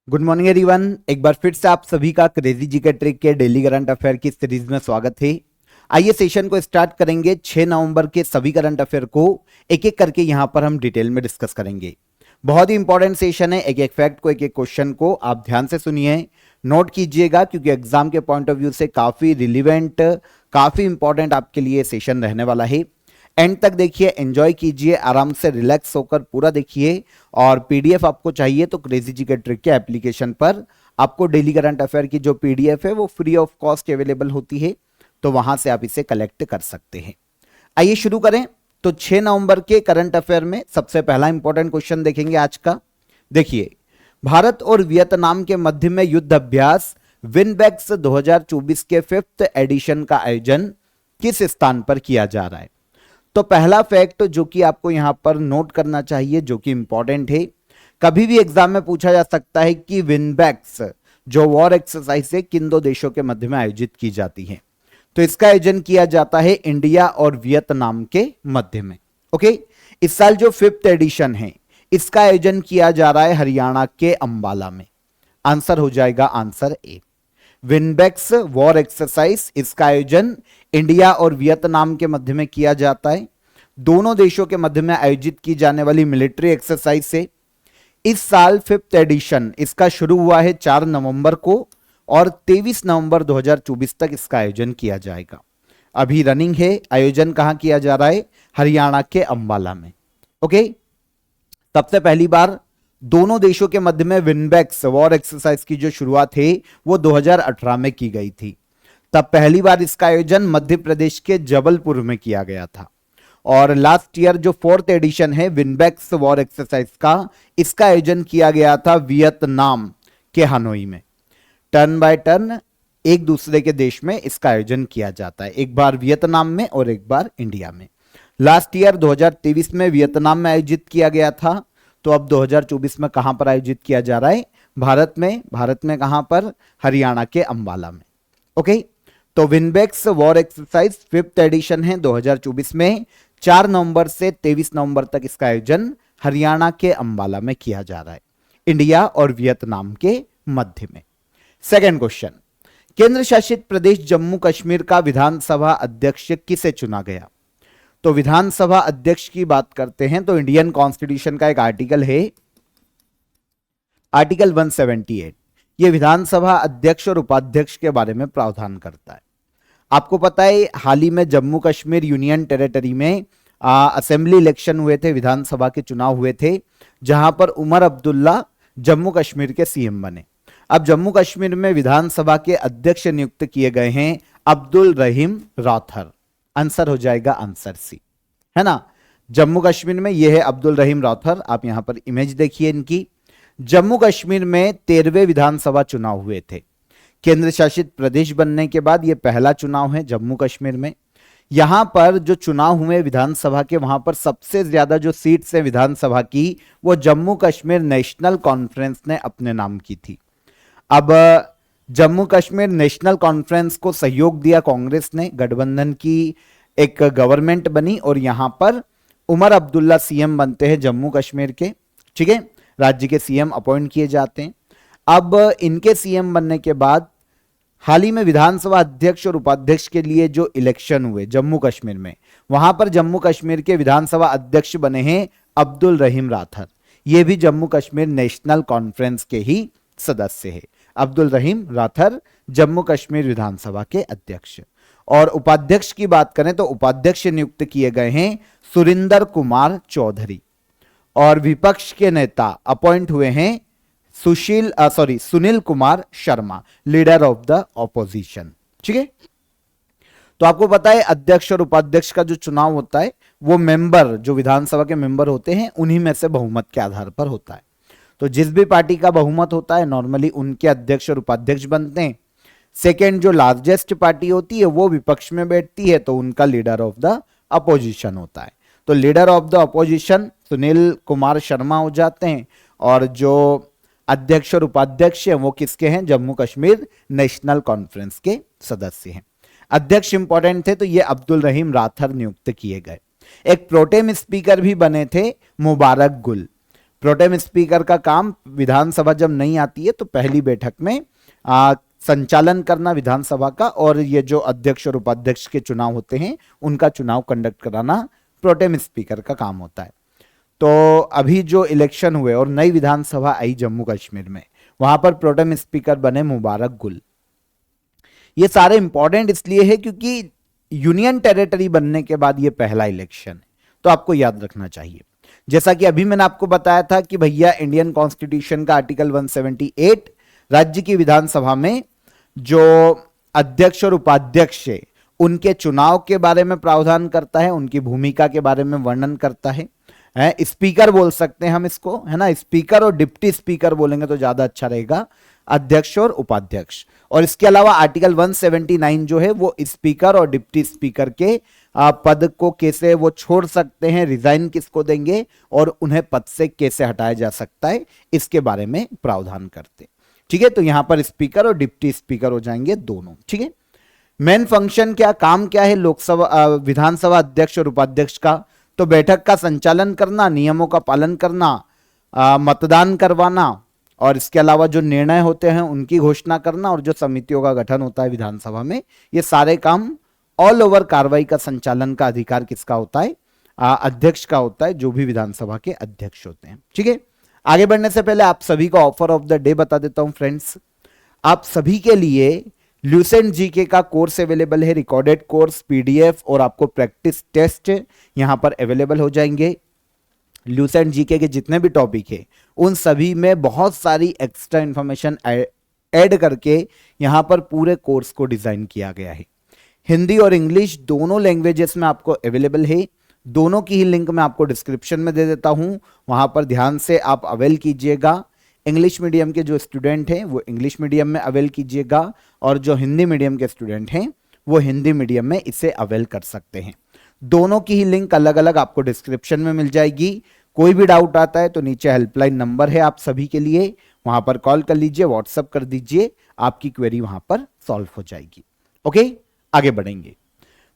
Good morning everyone. एक बार फिर से आप सभी का क्रेजी जी के ट्रिक के डेली करंट अफेयर की सीरीज में स्वागत है। आइए सेशन को स्टार्ट करेंगे। 6 नवंबर के सभी करंट अफेयर को एक एक करके यहां पर हम डिटेल में डिस्कस करेंगे। बहुत ही इंपॉर्टेंट सेशन है। एक एक फैक्ट को, एक एक क्वेश्चन को आप ध्यान से सुनिए, नोट कीजिएगा, क्योंकि एग्जाम के पॉइंट ऑफ व्यू से काफी रिलीवेंट, काफी इंपॉर्टेंट आपके लिए सेशन रहने वाला है। एंड तक देखिए, एंजॉय कीजिए, आराम से रिलैक्स होकर पूरा देखिए। और पीडीएफ आपको चाहिए तो क्रेजी जी के ट्रिक के एप्लीकेशन पर आपको डेली करंट अफेयर की जो पीडीएफ है वो फ्री ऑफ कॉस्ट अवेलेबल होती है, तो वहां से आप इसे कलेक्ट कर सकते हैं। आइए शुरू करें। तो 6 नवंबर के करंट अफेयर में सबसे पहला इंपॉर्टेंट क्वेश्चन देखेंगे आज का। देखिए, भारत और वियतनाम के मध्य में युद्ध अभ्यास विनबैक्स 2024 के 5th एडिशन का आयोजन किस स्थान पर किया जा रहा है? तो पहला फैक्ट जो कि आपको यहां पर नोट करना चाहिए, जो कि इंपॉर्टेंट है, कभी भी एग्जाम में पूछा जा सकता है कि विनबैक्स जो वॉर एक्सरसाइज है किन दो देशों के मध्य में आयोजित की जाती है? तो इसका आयोजन किया जाता है इंडिया और वियतनाम के मध्य में। ओके, इस साल जो 5th एडिशन है इसका आयोजन किया जा रहा है हरियाणा के अंबाला में। आंसर हो जाएगा answer A, VINBAX war exercise. इसका आयोजन इंडिया और वियतनाम के मध्य में किया जाता है। दोनों देशों के मध्य में आयोजित की जाने वाली मिलिट्री एक्सरसाइज से इस साल 5th एडिशन इसका शुरू हुआ है 4 नवंबर को और 23 नवंबर 2024 तक इसका आयोजन किया जाएगा। अभी रनिंग है। आयोजन कहां किया जा रहा है? हरियाणा के अंबाला में। ओके, सबसे पहली बार दोनों देशों के मध्य में विनबैक्स वॉर एक्सरसाइज की जो शुरुआत है वो 2018 में की गई थी। तब पहली बार इसका आयोजन मध्य प्रदेश के जबलपुर में किया गया था। और लास्ट ईयर जो 4th एडिशन है विनबैक्स वॉर एक्सरसाइज का, इसका आयोजन किया गया था वियतनाम के हनोई में। टर्न बाय टर्न एक दूसरे के देश में इसका आयोजन किया जाता है, एक बार वियतनाम में और एक बार इंडिया में। लास्ट ईयर 2023 में वियतनाम में आयोजित किया गया था, तो अब 2024 में कहां पर आयोजित किया जा रहा है? भारत में। भारत में कहां पर? हरियाणा के अंबाला में। ओके, तो VINBAX war exercise 5th addition है 2024 में। 4 नवंबर से 23 नवंबर तक इसका आयोजन हरियाणा के अंबाला में किया जा रहा है, इंडिया और वियतनाम के मध्य में। सेकेंड क्वेश्चन, केंद्र शासित प्रदेश जम्मू कश्मीर का विधानसभा अध्यक्ष किसे चुना गया? तो विधानसभा अध्यक्ष की बात करते हैं तो इंडियन कॉन्स्टिट्यूशन का एक आर्टिकल है, आर्टिकल 178। यह विधानसभा अध्यक्ष और उपाध्यक्ष के बारे में प्रावधान करता है। आपको पता है हाल ही में जम्मू कश्मीर यूनियन टेरिटरी में असेंबली इलेक्शन हुए थे, विधानसभा के चुनाव हुए थे, जहां पर उमर अब्दुल्ला जम्मू कश्मीर के सीएम बने। अब जम्मू कश्मीर में विधानसभा के अध्यक्ष नियुक्त किए गए हैं अब्दुल रहीम राठौर। आंसर हो जाएगा आंसर सी, है ना। जम्मू कश्मीर में यह है अब्दुल रहीम राठौर। आप यहां पर इमेज देखिए इनकी। जम्मू कश्मीर में 13वें विधानसभा चुनाव हुए थे। केंद्र शासित प्रदेश बनने के बाद यह पहला चुनाव है जम्मू कश्मीर में। यहां पर जो चुनाव हुए विधानसभा के, वहां पर सबसे ज्यादा जो सीट्स है विधानसभा की वो जम्मू कश्मीर नेशनल कॉन्फ्रेंस ने अपने नाम की थी। अब जम्मू कश्मीर नेशनल कॉन्फ्रेंस को सहयोग दिया कांग्रेस ने, गठबंधन की एक गवर्नमेंट बनी और यहां पर उमर अब्दुल्ला सीएम बनते हैं जम्मू कश्मीर के। ठीक है, राज्य के सीएम अपॉइंट किए जाते हैं। अब इनके सीएम बनने के बाद हाल ही में विधानसभा अध्यक्ष और उपाध्यक्ष के लिए जो इलेक्शन हुए जम्मू कश्मीर में, वहां पर जम्मू कश्मीर के विधानसभा अध्यक्ष बने हैं अब्दुल रहीम राठौर। ये भी जम्मू कश्मीर नेशनल कॉन्फ्रेंस के ही सदस्य है। अब्दुल रहीम राठौर जम्मू कश्मीर विधानसभा के अध्यक्ष। और उपाध्यक्ष की बात करें तो उपाध्यक्ष नियुक्त किए गए हैं सुरिंदर कुमार चौधरी। और विपक्ष के नेता अपॉइंट हुए हैं Sunil Kumar Sharma, leader of the opposition. ठीक है, तो आपको पता है अध्यक्ष और उपाध्यक्ष का जो चुनाव होता है वो मेंबर, जो विधानसभा के मेंबर होते हैं, उन्हीं में से बहुमत के आधार पर होता है। तो जिस भी पार्टी का बहुमत होता है नॉर्मली उनके अध्यक्ष और उपाध्यक्ष बनते हैं। सेकेंड जो लार्जेस्ट पार्टी होती है वो विपक्ष में बैठती है, तो उनका लीडर ऑफ द अपोजिशन होता है। तो leader of the opposition Sunil Kumar Sharma हो जाते हैं, और जो अध्यक्ष और उपाध्यक्ष हैं वो किसके हैं? जम्मू कश्मीर नेशनल कॉन्फ्रेंस के सदस्य हैं। अध्यक्ष इंपॉर्टेंट थे तो ये अब्दुल रहीम राठौर नियुक्त किए गए। एक प्रोटेम स्पीकर भी बने थे मुबारक गुल। प्रोटेम स्पीकर का काम विधानसभा जब नहीं आती है तो पहली बैठक में संचालन करना विधानसभा का, और ये जो अध्यक्ष और उपाध्यक्ष के चुनाव होते हैं उनका चुनाव कंडक्ट कराना प्रोटेम स्पीकर का काम होता है। तो अभी जो इलेक्शन हुए और नई विधानसभा आई जम्मू कश्मीर में, वहां पर प्रोटेम स्पीकर बने मुबारक गुल। ये सारे इंपॉर्टेंट इसलिए है क्योंकि यूनियन टेरिटरी बनने के बाद ये पहला इलेक्शन है, तो आपको याद रखना चाहिए। जैसा कि अभी मैंने आपको बताया था कि भैया इंडियन कॉन्स्टिट्यूशन का आर्टिकल 178 राज्य की विधानसभा में जो अध्यक्ष और उपाध्यक्ष है उनके चुनाव के बारे में प्रावधान करता है, उनकी भूमिका के बारे में वर्णन करता है। स्पीकर बोल सकते हैं हम इसको, है ना, स्पीकर और डिप्टी स्पीकर बोलेंगे तो ज्यादा अच्छा रहेगा, अध्यक्ष और उपाध्यक्ष। और इसके अलावा आर्टिकल 179 जो है वो स्पीकर और डिप्टी स्पीकर के पद को कैसे वो छोड़ सकते हैं, रिजाइन किसको देंगे और उन्हें पद से कैसे हटाया जा सकता है, इसके बारे में प्रावधान करते। ठीक है, तो यहां पर स्पीकर और डिप्टी स्पीकर हो जाएंगे दोनों। ठीक है, मेन फंक्शन क्या, काम क्या है लोकसभा विधानसभा अध्यक्ष और उपाध्यक्ष का? तो बैठक का संचालन करना, नियमों का पालन करना, मतदान करवाना, और इसके अलावा जो निर्णय होते हैं उनकी घोषणा करना, और जो समितियों का गठन होता है विधानसभा में, ये सारे काम ऑल ओवर कार्रवाई का संचालन का अधिकार किसका होता है? अध्यक्ष का होता है, जो भी विधानसभा के अध्यक्ष होते हैं। ठीक है, आगे बढ़ने से पहले आप सभी को ऑफर ऑफ द डे बता देता हूं फ्रेंड्स। आप सभी के लिए ल्यूसेंट जीके का कोर्स अवेलेबल है, रिकॉर्डेड कोर्स, पीडीएफ और आपको प्रैक्टिस टेस्ट यहां पर अवेलेबल हो जाएंगे। ल्यूसेंट जीके के जितने भी टॉपिक है उन सभी में बहुत सारी एक्स्ट्रा इंफॉर्मेशन ऐड करके यहां पर पूरे कोर्स को डिजाइन किया गया है। हिंदी और इंग्लिश दोनों लैंग्वेजेस में आपको अवेलेबल है। दोनों की ही लिंक मैं आपको डिस्क्रिप्शन में दे देता हूं, वहां पर ध्यान से आप अवेल कीजिएगा। इंग्लिश मीडियम के जो स्टूडेंट हैं वो इंग्लिश मीडियम में अवेल कीजिएगा, और जो हिंदी मीडियम के स्टूडेंट हैं वो हिंदी मीडियम में इसे अवेल कर सकते हैं। दोनों की ही लिंक अलग अलग आपको डिस्क्रिप्शन में मिल जाएगी। कोई भी डाउट आता है तो नीचे हेल्पलाइन नंबर है आप सभी के लिए, वहां पर कॉल कर लीजिए, व्हाट्सएप कर दीजिए, आपकी क्वेरी वहां पर सॉल्व हो जाएगी। ओके, आगे बढ़ेंगे।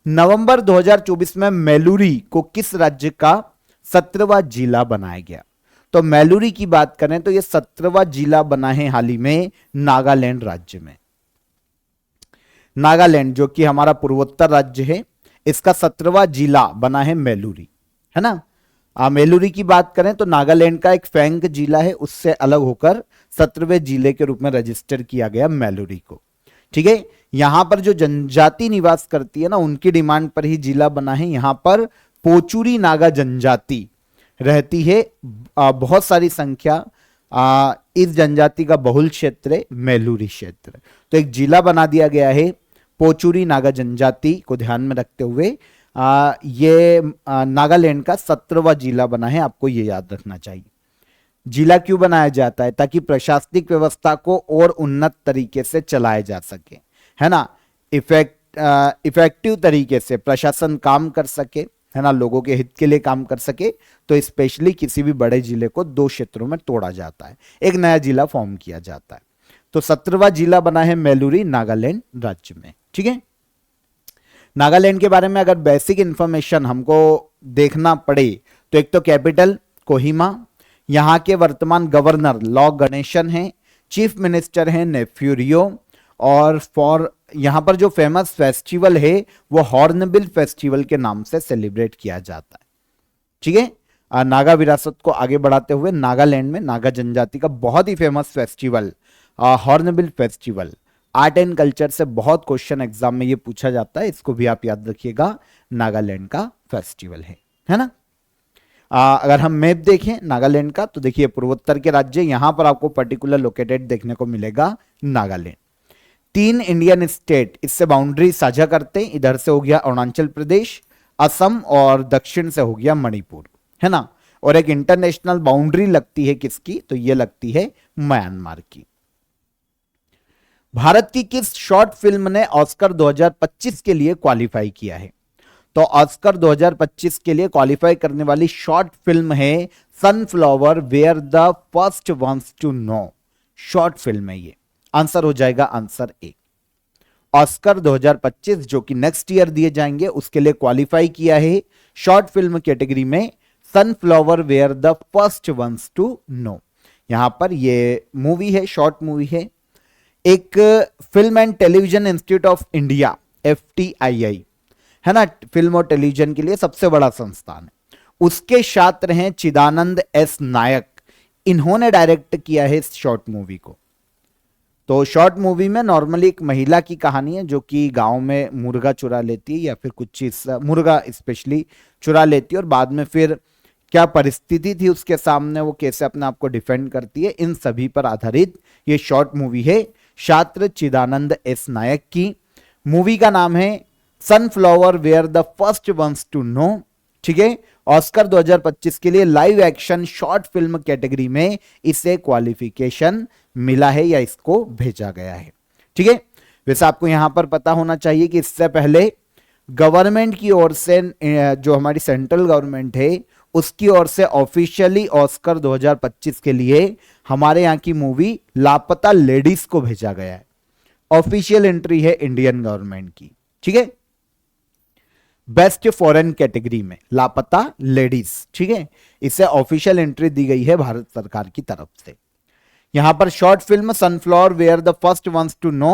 नवंबर 2024 में मैलूरी को किस राज्य का 17वां जिला बनाया गया? तो मैलूरी की बात करें तो यह 17वां जिला बना है हाल ही में नागालैंड राज्य में। नागालैंड जो कि हमारा पूर्वोत्तर राज्य है, इसका 17वां जिला बना है मैलूरी, है ना। मैलूरी की बात करें तो नागालैंड का एक फैंक जिला है, उससे अलग होकर 17वें जिले के रूप में रजिस्टर किया गया मैलूरी को। ठीक है, यहां पर जो जनजाति निवास करती है ना, उनकी डिमांड पर ही जिला बना है। यहां पर पोचुरी नागा जनजाति रहती है, बहुत सारी संख्या। इस जनजाति का बहुल क्षेत्र है मैलूरी क्षेत्र, तो एक जिला बना दिया गया है पोचुरी नागा जनजाति को ध्यान में रखते हुए। ये नागालैंड का 17वां जिला बना है, आपको ये याद रखना चाहिए। जिला क्यों बनाया जाता है? ताकि प्रशासनिक व्यवस्था को और उन्नत तरीके से चलाया जा सके, है ना, इफेक्टिव तरीके से प्रशासन काम कर सके, है ना, लोगों के हित के लिए काम कर सके। तो स्पेशली किसी भी बड़े जिले को 2 क्षेत्रों में तोड़ा जाता है, एक नया जिला फॉर्म किया जाता है। तो 17वां जिला बना है मैलूरी नागालैंड राज्य में। ठीक है, नागालैंड के बारे में अगर बेसिक इंफॉर्मेशन हमको देखना पड़े तो एक तो कैपिटल कोहिमा, यहां के वर्तमान गवर्नर लॉ गणेशन हैं, चीफ मिनिस्टर हैं नेफ्यूरियो, और यहां पर जो फेमस फेस्टिवल है वो हॉर्नबिल फेस्टिवल के नाम से सेलिब्रेट किया जाता है। ठीक है, नागा विरासत को आगे बढ़ाते हुए नागालैंड में नागा जनजाति का बहुत ही famous festival hornbill festival, art and culture से बहुत क्वेश्चन एग्जाम में ये पूछा जाता है, इसको भी आप याद रखिएगा, नागालैंड का फेस्टिवल है ना। अगर हम मैप देखें नागालैंड का तो देखिए पूर्वोत्तर के राज्य, यहां पर आपको पर्टिकुलर लोकेटेड देखने को मिलेगा नागालैंड। 3 इंडियन स्टेट इससे बाउंड्री साझा करते हैं, इधर से हो गया अरुणाचल प्रदेश, असम, और दक्षिण से हो गया मणिपुर, है ना। और एक इंटरनेशनल बाउंड्री लगती है किसकी? तो ये लगती है म्यांमार की। भारत की किस शॉर्ट फिल्म ने ऑस्कर 2025 के लिए क्वालिफाई किया है? तो ऑस्कर 2025 के लिए क्वालिफाई करने वाली शॉर्ट फिल्म है sunflower were the first ones to know. Short film है ये, आंसर हो जाएगा आंसर ए। ऑस्कर 2025 जो कि नेक्स्ट ईयर दिए जाएंगे उसके लिए क्वालिफाई किया है शॉर्ट फिल्म कैटेगरी में sunflower were the first ones to know. यहां पर ये मूवी है, शॉर्ट मूवी है, एक film and television institute of India FTII है ना, फिल्म और टेलीविजन के लिए सबसे बड़ा संस्थान है, उसके छात्र हैं चिदानंद S नायक। इन्होंने डायरेक्ट किया है इस शॉर्ट मूवी को। तो शॉर्ट मूवी में नॉर्मली एक महिला की कहानी है जो कि गांव में मुर्गा चुरा लेती है या फिर कुछ चीज, मुर्गा स्पेशली चुरा लेती है, और बाद में फिर क्या परिस्थिति थी उसके सामने, वो कैसे अपने आप को डिफेंड करती है, इन सभी पर आधारित ये शॉर्ट मूवी है छात्र चिदानंद S नायक की। मूवी का नाम है sunflower were the first ones to know. ठीक है, ऑस्कर 2025 के लिए live action short film category में इसे क्वालिफिकेशन मिला है या इसको भेजा गया है। ठीक है, वैसे आपको यहां पर पता होना चाहिए कि इससे पहले गवर्नमेंट की ओर से, जो हमारी सेंट्रल गवर्नमेंट है उसकी ओर से ऑफिशियली ऑस्कर 2025 के लिए हमारे यहां की मूवी लापता लेडीज को भेजा गया है। ऑफिशियल एंट्री है इंडियन गवर्नमेंट की। ठीक है, बेस्ट फॉरेन कैटेगरी में लापता लेडीज। ठीक है, इसे ऑफिशियल एंट्री दी गई है भारत सरकार की तरफ से। यहां पर short film sunflower were the first ones to know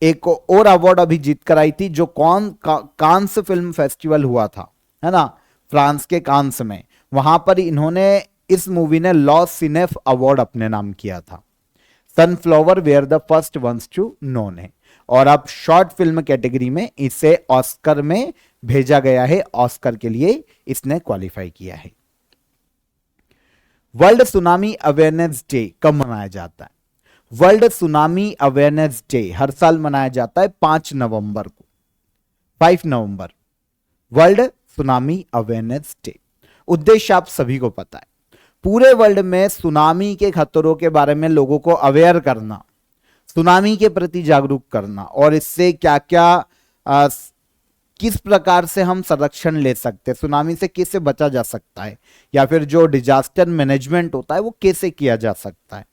एक और अवार्ड अभी जीत कर आई थी, जो कांस फिल्म फेस्टिवल हुआ था, है ना, फ्रांस के कांस में। वहां पर इन्होंने, इस मूवी ने लॉस सिनेफ अवार्ड अपने नाम किया था, sunflower were the first ones to know ने। और अब शॉर्ट फिल्म कैटेगरी में इसे ऑस्कर में भेजा गया है, ऑस्कर के लिए इसने क्वालिफाई किया है। वर्ल्ड सुनामी अवेयरनेस डे कब मनाया जाता है? वर्ल्ड सुनामी अवेयरनेस डे हर साल मनाया जाता है 5 नवंबर को, 5 नवंबर, वर्ल्ड सुनामी अवेयरनेस डे। उद्देश्य आप सभी को पता है, पूरे वर्ल्ड में सुनामी के खतरों के बारे में लोगों को अवेयर करना, सुनामी के प्रति जागरूक करना, और इससे क्या क्या किस प्रकार से हम संरक्षण ले सकते हैं, सुनामी से कैसे बचा जा सकता है, या फिर जो डिजास्टर मैनेजमेंट होता है वो कैसे किया जा सकता है,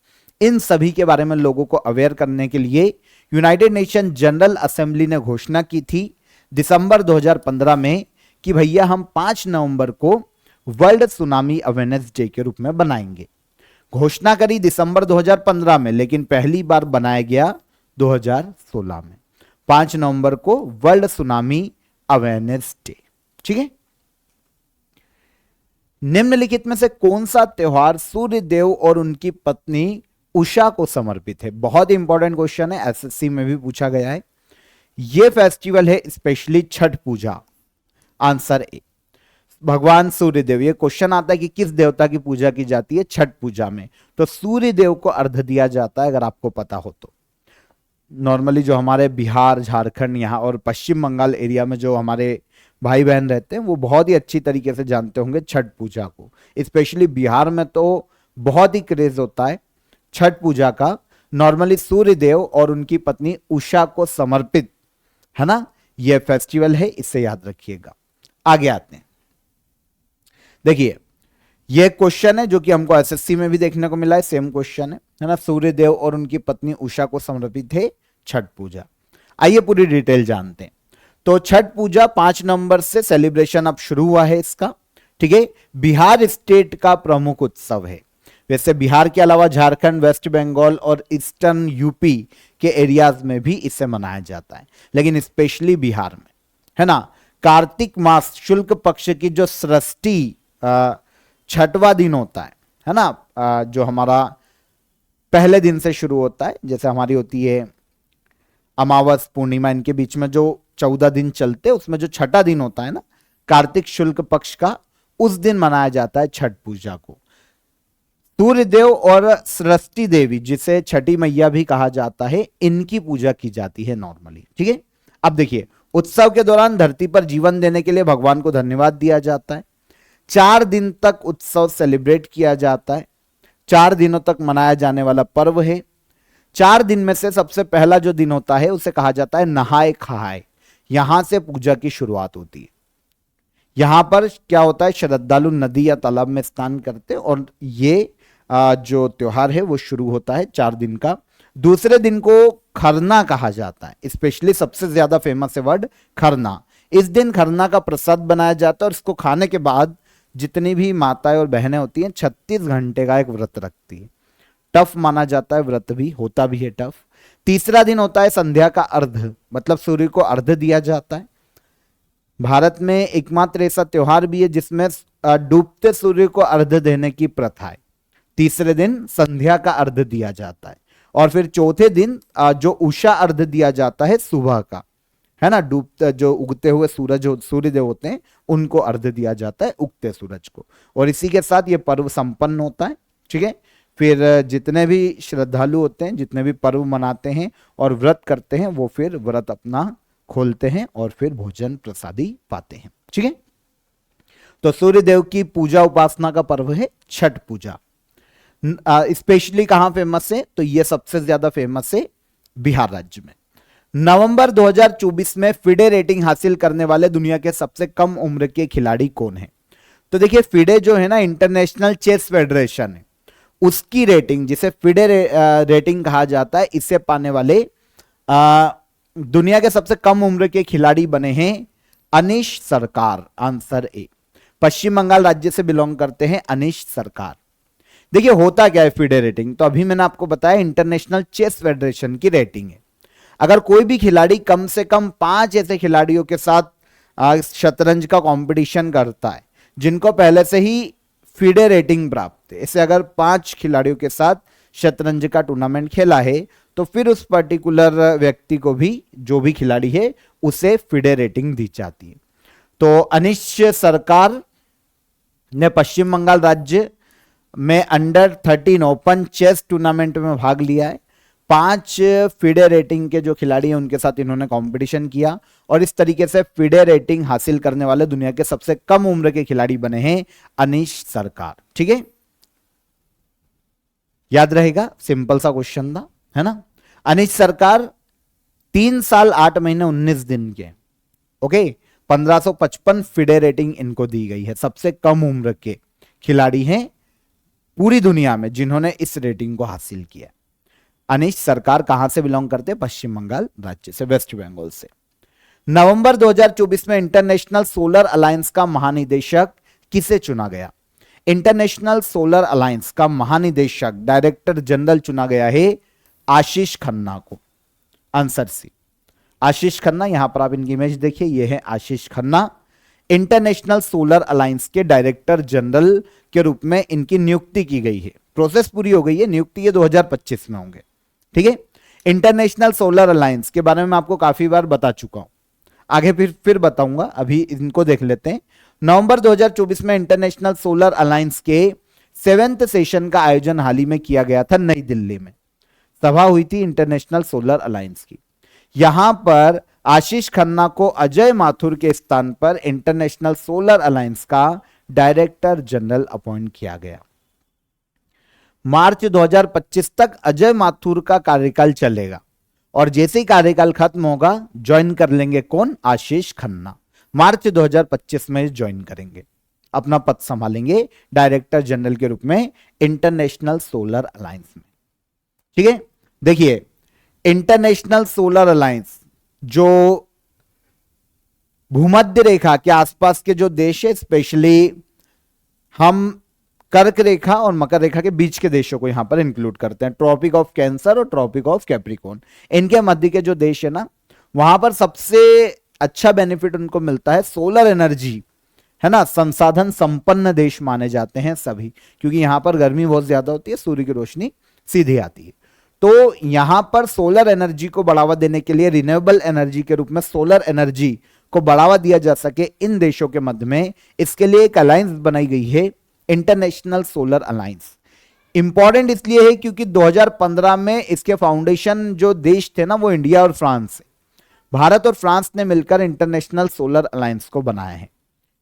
इन सभी के बारे में लोगों को अवेयर करने के लिए यूनाइटेड नेशन जनरल असेंबली ने घोषणा की थी दिसंबर 2015 में कि भैया हम 5 नवंबर को वर्ल्ड सुनामी अवेयरनेस डे के रूप में बनाएंगे। घोषणा करी दिसंबर 2015 में, लेकिन पहली बार बनाया गया 2016 में, 5 नवंबर को वर्ल्ड सुनामी अवेयरनेस डे। ठीक है, निम्नलिखित में से कौन सा त्योहार सूर्य देव और उनकी पत्नी उषा को समर्पित है? बहुत इंपॉर्टेंट क्वेश्चन है, एसएससी में भी पूछा गया है। यह फेस्टिवल है specially Chhath Puja. Answer A, भगवान सूर्य देव। ये क्वेश्चन आता है कि किस देवता की पूजा की जाती है छठ पूजा में, तो सूर्य देव को अर्घ दिया जाता है, अगर आपको पता हो तो। नॉर्मली जो हमारे बिहार, झारखंड यहाँ और पश्चिम बंगाल एरिया में जो हमारे भाई बहन रहते हैं वो बहुत ही अच्छी तरीके से जानते होंगे छठ पूजा को। स्पेशली बिहार में तो बहुत ही क्रेज होता है छठ पूजा का। नॉर्मली सूर्य देव और उनकी पत्नी उषा को समर्पित, है ना, यह फेस्टिवल है, इसे याद रखिएगा। आगे आते हैं, देखिए यह क्वेश्चन है जो कि हमको एसएससी में भी देखने को मिला है, सेम क्वेश्चन है ना। सूर्य देव और उनकी पत्नी उषा को समर्पित है छठ पूजा। आइए पूरी डिटेल जानते हैं। तो छठ पूजा 5 नवंबर से सेलिब्रेशन अब शुरू हुआ है इसका। ठीक है, बिहार स्टेट का प्रमुख उत्सव है। वैसे बिहार के अलावा झारखंड, वेस्ट बंगाल और ईस्टर्न यूपी के एरियाज में भी इसे मनाया जाता है, लेकिन स्पेशली बिहार में, है ना। कार्तिक मास शुक्ल पक्ष की जो षष्ठी छठवां दिन होता है ना, जो हमारा पहले दिन से शुरू होता है, जैसे हमारी होती है अमावस, पूर्णिमा, इनके बीच में जो 14 दिन चलते हैं, उसमें जो छठा दिन होता है ना, कार्तिक शुक्ल पक्ष का, उस दिन मनाया जाता है छठ पूजा को। सूर्य देव और सरस्वती देवी, जिसे छठी मैया भी कहा जाता है, इनकी पूजा की जाती है नॉर्मली। ठीक है, अब देखिए उत्सव के दौरान धरती पर जीवन देने के लिए भगवान को धन्यवाद दिया जाता है। 4 दिन तक उत्सव सेलिब्रेट किया जाता है। 4 दिनों तक मनाया जाने वाला पर्व है। 4 दिन में से सबसे पहला जो दिन होता है उसे कहा जाता है नहाए खाए। यहां से पूजा की शुरुआत होती है। यहां पर क्या होता है, श्रद्धालु नदी या तालाब में स्नान करते हैं, और ये जो त्योहार है वो शुरू होता है 4 दिन का। दूसरे दिन को खरना कहा जाता है, स्पेशली सबसे ज्यादा फेमस है वर्ड खरना। इस दिन खरना का प्रसाद बनाया जाता है और इसको खाने के बाद जितनी भी माताएं और बहनें होती हैं 36 घंटे का एक व्रत रखती है। टफ माना जाता है व्रत, भी होता भी है टफ। तीसरा दिन होता है संध्या का अर्घ, मतलब सूर्य को अर्घ दिया जाता है। भारत में एकमात्र ऐसा त्योहार भी है जिसमें डूबते सूर्य को अर्घ देने की प्रथा है। तीसरे दिन संध्या का अर्घ दिया जाता है और फिर चौथे दिन जो उषा अर्घ दिया जाता है सुबह का, है ना, डूबते जो उगते हुए सूर्य देव होते हैं उनको अर्घ दिया जाता है, उगते सूरज को। और इसी के साथ ये पर्व संपन्न होता है। ठीक है, फिर जितने भी श्रद्धालु होते हैं, जितने भी पर्व मनाते हैं और व्रत करते हैं, वो फिर व्रत अपना खोलते हैं और फिर भोजन प्रसादी पाते हैं। ठीक है, तो सूर्य देव की पूजा उपासना का पर्व है छठ पूजा। स्पेशली कहां फेमस है, तो ये सबसे ज्यादा फेमस है बिहार राज्य में। नवंबर 2024 में फिडे रेटिंग हासिल करने वाले दुनिया के सबसे कम उम्र के खिलाड़ी कौन है? तो देखिए, फिडे जो है ना, इंटरनेशनल चेस फेडरेशन है, उसकी रेटिंग, जिसे फिडे रेटिंग कहा जाता है, इससे पाने वाले दुनिया के सबसे कम उम्र के खिलाड़ी बने हैं अनीश सरकार। आंसर ए, पश्चिम बंगाल राज्य से बिलोंग करते हैं अनीश सरकार। देखिए होता क्या है फिडे रेटिंग, तो अभी मैंने आपको बताया इंटरनेशनल चेस फेडरेशन की रेटिंग है। अगर कोई भी खिलाड़ी कम से कम 5 ऐसे खिलाड़ियों के साथ शतरंज का कंपटीशन करता है जिनको पहले से ही फिडे रेटिंग प्राप्त है, ऐसे अगर 5 खिलाड़ियों के साथ शतरंज का टूर्नामेंट खेला है, तो फिर उस पर्टिकुलर व्यक्ति को भी, जो भी खिलाड़ी है, उसे फिडे रेटिंग दी जाती है। तो अनीश सरकार ने पश्चिम बंगाल राज्य में अंडर 13 ओपन चेस टूर्नामेंट में भाग लिया है। 5 फिडे रेटिंग के जो खिलाड़ी हैं उनके साथ इन्होंने कंपटीशन किया और इस तरीके से फिडे रेटिंग हासिल करने वाले दुनिया के सबसे कम उम्र के खिलाड़ी बने हैं अनीश सरकार। ठीक है, याद रहेगा, सिंपल सा क्वेश्चन था, है ना। अनीश सरकार 3 साल 8 महीने 19 दिन के, ओके, 1555 फिडे रेटिंग इनको दी गई है। सबसे कम उम्र के खिलाड़ी हैं पूरी दुनिया में जिन्होंने इस रेटिंग को हासिल किया। अनीश सरकार कहां से बिलोंग करते हैं? पश्चिम बंगाल राज्य से, वेस्ट बंगाल से। नवंबर 2024 में इंटरनेशनल सोलर अलायंस का महानिदेशक किसे चुना गया? इंटरनेशनल सोलर अलायंस का महानिदेशक, डायरेक्टर जनरल चुना गया है आशीष खन्ना को। आंसर सी, आशीष खन्ना। यहां पर आप इनकी इमेज देखिए, यह है आशीष खन्ना। इंटरनेशनल सोलर अलायंस के डायरेक्टर जनरल के रूप में इनकी नियुक्ति की गई है। प्रोसेस पूरी हो गई है, नियुक्ति ये 2025 में होंगे। ठीक है, इंटरनेशनल सोलर अलायंस के बारे में आपको काफी बार बता चुका हूं, आगे फिर बताऊंगा, अभी इनको देख लेते हैं। नवंबर 2024 में इंटरनेशनल सोलर अलायंस के 7वें सेशन का आयोजन हाल ही में किया गया था, नई दिल्ली में सभा हुई थी इंटरनेशनल सोलर अलायंस की। यहां पर आशीष खन्ना को अजय माथुर के स्थान पर इंटरनेशनल सोलर अलायंस का डायरेक्टर जनरल अपॉइंट किया गया। मार्च 2025 तक अजय माथुर का कार्यकाल चलेगा और जैसे ही कार्यकाल खत्म होगा ज्वाइन कर लेंगे कौन? आशीष खन्ना। मार्च 2025 में ज्वाइन करेंगे, अपना पद संभालेंगे डायरेक्टर जनरल के रूप में इंटरनेशनल सोलर अलायंस में। ठीक है, देखिए इंटरनेशनल सोलर अलायंस जो भूमध्य रेखा के आसपास के जो देश है, स्पेशली हम कर्क रेखा और मकर रेखा के बीच के देशों को यहां पर इंक्लूड करते हैं, ट्रॉपिक ऑफ कैंसर और ट्रॉपिक ऑफ कैप्रिकॉर्न, इनके मध्य के जो देश है ना, वहां पर सबसे अच्छा बेनिफिट उनको मिलता है सोलर एनर्जी, है ना। संसाधन संपन्न देश माने जाते हैं सभी, क्योंकि यहां पर गर्मी बहुत ज्यादा होती है, सूर्य की रोशनी सीधी आती है। तो यहां पर सोलर एनर्जी को बढ़ावा देने के लिए, रिन्यूएबल एनर्जी के रूप में सोलर एनर्जी को बढ़ावा दिया जा सके इन देशों के मध्य में, इसके लिए एक अलायंस बनाई गई है, इंटरनेशनल सोलर अलायंस। इंपॉर्टेंट इसलिए है क्योंकि 2015 में इसके फाउंडेशन जो देश थे ना, वो इंडिया और फ्रांस है। भारत और फ्रांस ने मिलकर इंटरनेशनल सोलर अलायंस को बनाया है।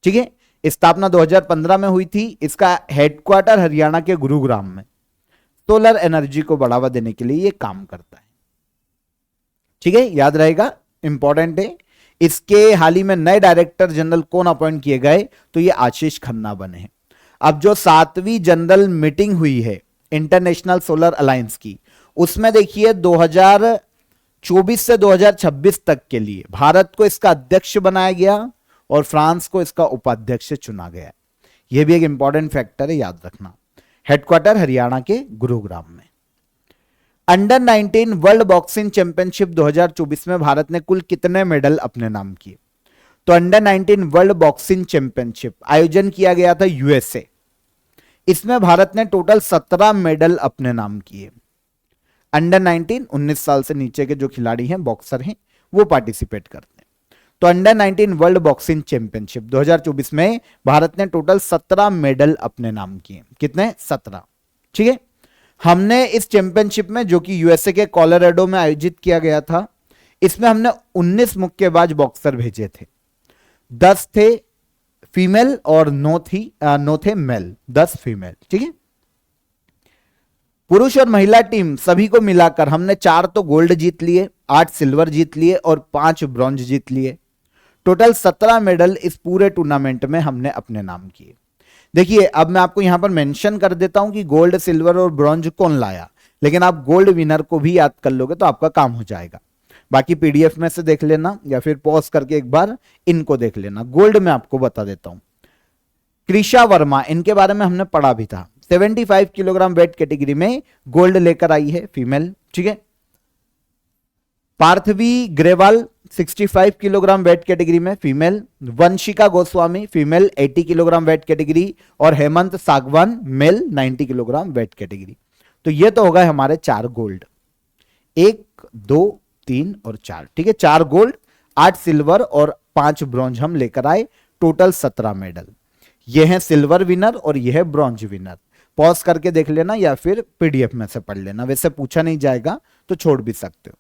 ठीक है, स्थापना 2015 में हुई थी। इसका हेडक्वार्टर हरियाणा के गुरुग्राम में, सोलर एनर्जी को बढ़ावा देने के लिए यह काम करता है। ठीक है, याद रहेगा, इंपॉर्टेंट है। इसके हाल ही में नए डायरेक्टर जनरल कौन अपॉइंट किए गए? तो ये आशीष खन्ना बने हैं। अब जो 7वीं जनरल मीटिंग हुई है इंटरनेशनल सोलर अलायंस की, उसमें देखिए 2024 से 2026 तक के लिए भारत को इसका अध्यक्ष बनाया गया और फ्रांस को इसका उपाध्यक्ष चुना गया। यह भी एक इंपॉर्टेंट फैक्टर है, याद रखना। हेडक्वार्टर हरियाणा के गुरुग्राम में। अंडर 19 वर्ल्ड बॉक्सिंग चैंपियनशिप 2024 में भारत ने कुल कितने मेडल अपने नाम किए? तो अंडर 19 वर्ल्ड बॉक्सिंग चैंपियनशिप आयोजन किया गया था यूएसए। इसमें भारत ने टोटल 17 मेडल अपने नाम किए। अंडर 19 19 साल से नीचे के जो खिलाड़ी हैं, बॉक्सर हैं, वो पार्टिसिपेट करते हैं। तो अंडर 19 वर्ल्ड बॉक्सिंग चैंपियनशिप 2024 में भारत ने टोटल 17 मेडल अपने नाम किए। कितने? 17। ठीक है। हमने इस चैंपियनशिप में, जो कि यूएसए के कोलोराडो में आयोजित किया गया था, इसमें हमने 19 मुक्केबाज बॉक्सर भेजे थे। 10 थे फीमेल और 9 थे मेल। 10 फीमेल। ठीक है। पुरुष और महिला टीम सभी को मिलाकर हमने 4 तो गोल्ड जीत लिए, 8 सिल्वर जीत लिए और 5 ब्रॉन्ज जीत लिए। टोटल 17 मेडल इस पूरे टूर्नामेंट में हमने अपने नाम किए। देखिए, अब मैं आपको यहां पर मेंशन कर देता हूं कि गोल्ड, सिल्वर और ब्रॉन्ज कौन लाया, लेकिन आप गोल्ड विनर को भी याद कर लोगे तो आपका काम हो जाएगा। बाकी पीडीएफ में से देख लेना या फिर पॉज करके एक बार इनको देख लेना। गोल्ड में आपको बता देता हूं, कृषा वर्मा, इनके बारे में हमने पढ़ा भी था। 75 किलोग्राम वेट कैटेगरी में गोल्ड लेकर आई है, फीमेल। ठीक है। Parthavi Grewal 65 kilogram weight category में, female. Vanshika Goswami, female, 80 kilogram weight category. और हेमंत सागवान, मेल, 90 किलोग्राम वेट कैटेगरी। तो ये तो होगा हमारे 4 गोल्ड, 1 2 3 और 4। ठीक है। 4 गोल्ड, 8 सिल्वर और 5 ब्रॉन्ज हम लेकर आए। Total 17 medal. ये है सिल्वर विनर और ये है ब्रॉन्ज विनर। पॉज करके देख लेना या फिर पीडीएफ में से पढ़ लेना, वैसे पूछा नहीं जाएगा तो छोड़ भी सकते हो।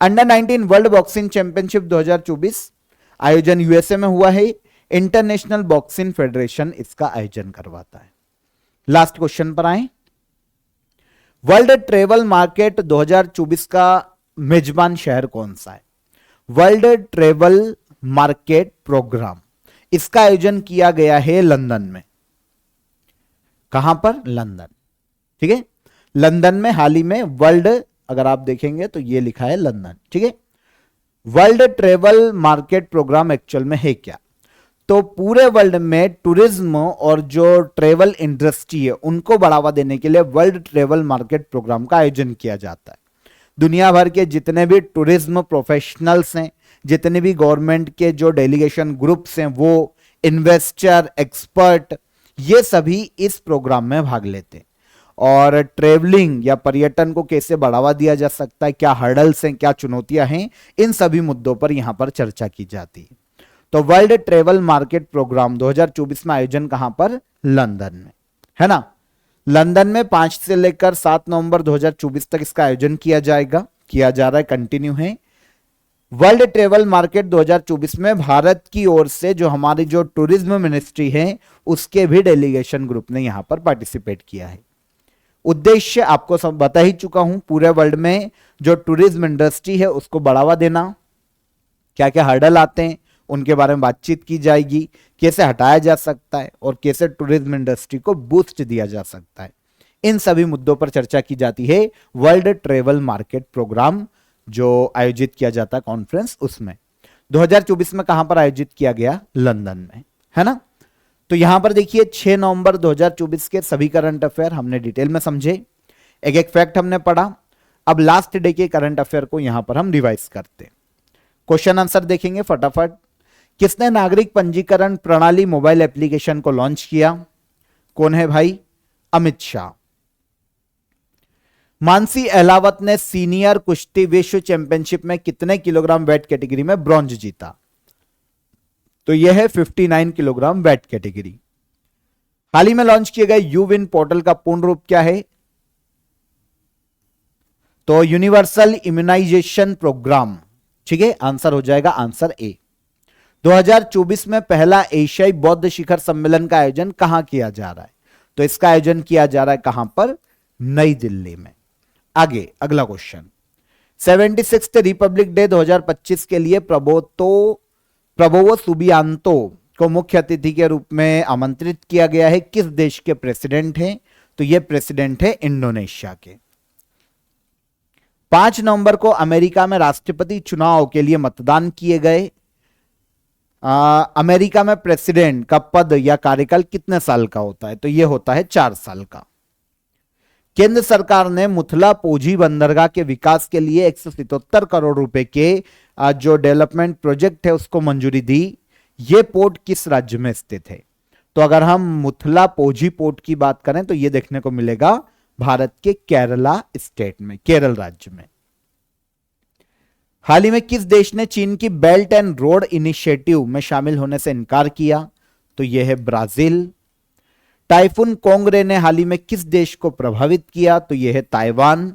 अंडर 19 वर्ल्ड बॉक्सिंग चैंपियनशिप 2024 आयोजन यूएसए में हुआ है। इंटरनेशनल बॉक्सिंग फेडरेशन इसका आयोजन करवाता है। लास्ट क्वेश्चन पर आए। वर्ल्ड ट्रेवल मार्केट 2024 का मेजबान शहर कौन सा है? वर्ल्ड ट्रेवल मार्केट प्रोग्राम, इसका आयोजन किया गया है लंदन में। कहां पर? लंदन। ठीक है। लंदन में हाल ही में वर्ल्ड, अगर आप देखेंगे तो ये लिखा है लंदन। ठीक है। World travel market programme actual में है क्या? तो पूरे वर्ल्ड में टूरिज्म और जो ट्रेवल इंडस्ट्री है उनको बढ़ावा देने के लिए वर्ल्ड ट्रेवल मार्केट प्रोग्राम का आयोजन किया जाता है। दुनिया भर के जितने भी टूरिज्म प्रोफेशनल्स हैं, जितने भी गवर्नमेंट के जो डेलीगेशन ग्रुप्स हैं, वो इन्वेस्टर, एक्सपर्ट, ये सभी इस प्रोग्राम में भाग लेते हैं। और ट्रेवलिंग या पर्यटन को कैसे बढ़ावा दिया जा सकता है, क्या हर्डल्स हैं, क्या चुनौतियां हैं, इन सभी मुद्दों पर यहां पर चर्चा की जाती है। तो वर्ल्ड ट्रेवल मार्केट प्रोग्राम 2024 में आयोजन कहां पर? लंदन में, है ना। लंदन में 5 से लेकर 7 नवंबर 2024 तक इसका आयोजन किया जाएगा, किया जा रहा है, कंटिन्यू है। वर्ल्ड ट्रेवल मार्केट 2024 में भारत की ओर से जो हमारी जो टूरिज्म मिनिस्ट्री है उसके भी डेलीगेशन ग्रुप ने यहां पर पार्टिसिपेट किया है। उद्देश्य आपको सब बता ही चुका हूं, पूरे वर्ल्ड में जो टूरिज्म इंडस्ट्री है उसको बढ़ावा देना, क्या क्या हर्डल आते हैं उनके बारे में बातचीत की जाएगी, कैसे हटाया जा सकता है और कैसे टूरिज्म इंडस्ट्री को बूस्ट दिया जा सकता है, इन सभी मुद्दों पर चर्चा की जाती है वर्ल्ड ट्रेवल मार्केट प्रोग्राम जो आयोजित किया जाता है कॉन्फ्रेंस, उसमें 2024 में कहां पर आयोजित किया गया? लंदन में, है ना। तो यहां पर देखिए 6 नवंबर 2024 के सभी करंट अफेयर हमने डिटेल में समझे, एक एक फैक्ट हमने पढ़ा। अब लास्ट डे के करंट अफेयर को यहां पर हम रिवाइज करते हैं। क्वेश्चन आंसर देखेंगे फटाफट। किसने नागरिक पंजीकरण प्रणाली मोबाइल एप्लीकेशन को लॉन्च किया? कौन है भाई? अमित शाह। मानसी अहलावत ने सीनियर कुश्ती विश्व चैंपियनशिप में कितने किलोग्राम वेट कैटेगरी में ब्रॉन्ज जीता? तो यह है 59 किलोग्राम वेट कैटेगरी। हाल ही में लॉन्च किए गए यू विन पोर्टल का पूर्ण रूप क्या है? तो यूनिवर्सल इम्यूनाइजेशन प्रोग्राम। ठीक है, आंसर हो जाएगा आंसर ए। 2024 में पहला एशियाई बौद्ध शिखर सम्मेलन का आयोजन कहां किया जा रहा है? तो इसका आयोजन किया जा रहा है कहां पर? नई दिल्ली में। आगे अगला क्वेश्चन। 76th रिपब्लिक डे 2025 के लिए प्रबोवो सुबियांतो को मुख्य अतिथि के रूप में आमंत्रित किया गया है। किस देश के प्रेसिडेंट हैं? तो यह प्रेसिडेंट है इंडोनेशिया के। 5 नवंबर को अमेरिका में राष्ट्रपति चुनाव के लिए मतदान किए गए। अमेरिका में प्रेसिडेंट का पद या कार्यकाल कितने साल का होता है? तो यह होता है 4 साल का। केंद्र सरकार ने मुथला पोझी बंदरगाह के विकास के लिए 177 करोड़ रुपए के जो डेवलपमेंट प्रोजेक्ट है उसको मंजूरी दी। यह पोर्ट किस राज्य में स्थित है? तो अगर हम मुथला पोझी पोर्ट की बात करें तो यह देखने को मिलेगा भारत के केरला स्टेट में, केरल राज्य में। हाल ही में किस देश ने चीन की बेल्ट एंड रोड इनिशिएटिव में शामिल होने से इनकार किया? तो यह है ब्राजील। टाइफून कोंगरे ने हाल ही में किस देश को प्रभावित किया? तो यह है ताइवान।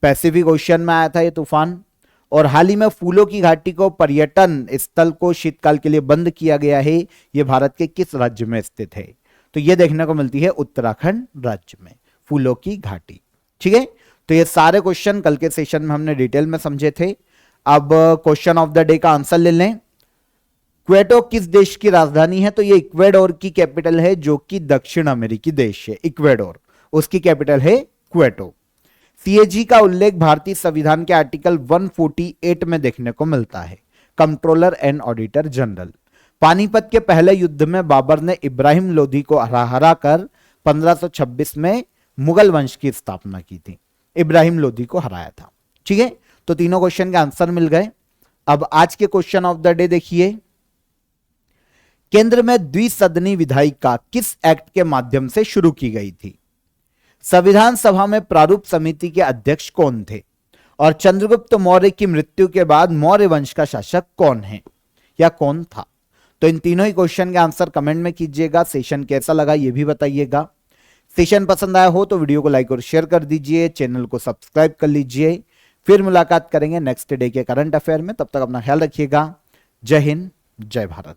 पैसिफिक ओशियन में आया था यह तूफान। और हाल ही में फूलों की घाटी को पर्यटन स्थल को शीतकाल के लिए बंद किया गया है, यह भारत के किस राज्य में स्थित है? तो यह देखने को मिलती है उत्तराखंड राज्य में, फूलों की घाटी। ठीक है, तो ये सारे क्वेश्चन कल के सेशन में हमने डिटेल में समझे थे। अब क्वेश्चन ऑफ द डे का आंसर ले लें। क्वेटो किस देश की राजधानी है? तो ये इक्वेडोर की कैपिटल है, जो कि दक्षिण अमेरिकी देश है इक्वेडोर, उसकी कैपिटल है क्वेटो। सीएजी का उल्लेख भारतीय संविधान के आर्टिकल 148 में देखने को मिलता है, controller and auditor general. Panipat के पहले युद्ध में बाबर ने इब्राहिम लोधी को हरा कर 1526 में मुगल वंश की स्थापना की थी। इब्राहिम लोधी को हराया था। ठीक है, तो तीनों क्वेश्चन के आंसर मिल गए। अब आज के क्वेश्चन ऑफ द डे देखिए। केंद्र में द्विसदनी विधायिका किस एक्ट के माध्यम से शुरू की गई थी? संविधान सभा में प्रारूप समिति के अध्यक्ष कौन थे? और चंद्रगुप्त मौर्य की मृत्यु के बाद मौर्य वंश का शासक कौन है या कौन था? तो इन तीनों ही क्वेश्चन के आंसर कमेंट में कीजिएगा। सेशन कैसा लगा ये भी बताइएगा। सेशन पसंद आया हो तो वीडियो को लाइक और शेयर कर दीजिए, चैनल को सब्सक्राइब कर लीजिए। फिर मुलाकात करेंगे नेक्स्ट डे के करंट अफेयर में। तब तक अपना ख्याल रखिएगा। जय हिंद, जय भारत।